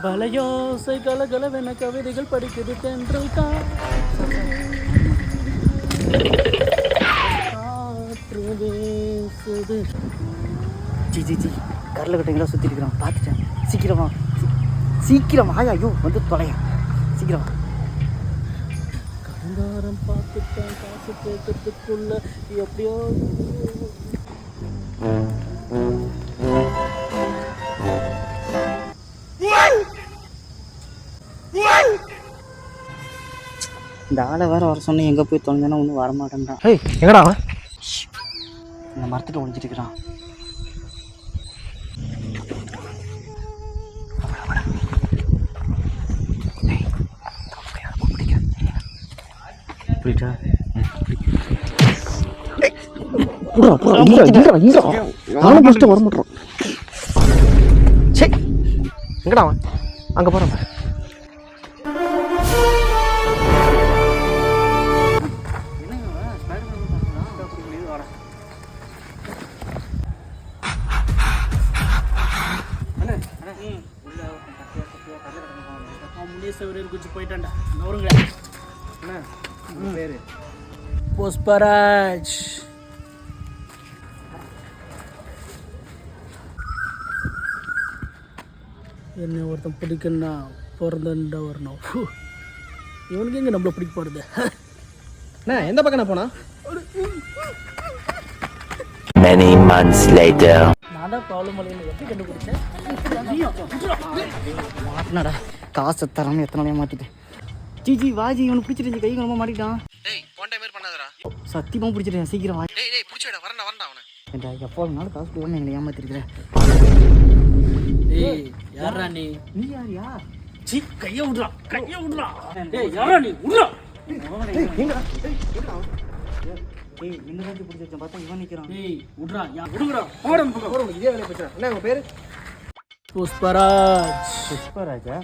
வலையோசை கலகலவென கவிதைகள் படிக்குது தென்றல் காற்று வீசுது. ஜி ஜி ஜி கரல கட்டைங்களா சுற்றி இருக்கிறான் பார்த்துட்டேன். சீக்கிரமா சீக்கிரம் ஆயா. ஐயோ வந்து தொலையா சீக்கிரம். கருங்காரம் பார்த்துட்டேன் காசு கேட்கறதுக்குள்ள எப்படியோ. இந்த ஆளை வேற வர சொன்ன எங்கே போய் தொலைஞ்சானா ஒன்றும் வரமாட்டேன்றான். ஏய் எங்கடா அவன்? இந்த மரத்துட்டு ஒழிஞ்சிட்டு இருக்கிறான். எங்கடா அவன்? அங்க போறான். கொஞ்சம் போயிட்டான்டா நவருங்க. பேரு புஷ்பராஜ். என்ன ஒருத்தன் பிடிக்கணும்னா பிறந்தா வரணும். இவனுக்கு எங்கே நம்மளை பிடிக்க போகிறது? எந்த பக்கம் நான் போனா? Many months later. நான் தான் பாலுமலையில் எப்படி கண்டுபிடிச்சேன்? மாட்டினாடா காசு தராமல் எத்தனை நாளையா மாட்டிட்டேன். ஜி வாஜி இவனுக்கு பிடிச்சிருந்துச்சு. கை ரொம்ப மாட்டிட்டான். சத்தியமாக பிடிச்சிட்டேன். சீக்கிரம் வா. ஏன்டா எப்போ நாளும் காசு போகணும் எங்களை ஏமாத்திருக்கிறேன். ஏய் யாரா நீ? நீ யாரியா? சி கையை விட்றா கையை விட்றா. ஏய் யாரா நீ? விட்றா. ஏய் என்ன தான் பிடிச்சி வச்சேன் பார்த்தா இவன் நிற்கிறான். ஏய் விட்றா விடுங்கடா. போடும் போடும் இதே வேலையை பேசுகிறேன். என்ன உங்கள் பேர்? புஷ்பராஜ். புஷ்பராஜா?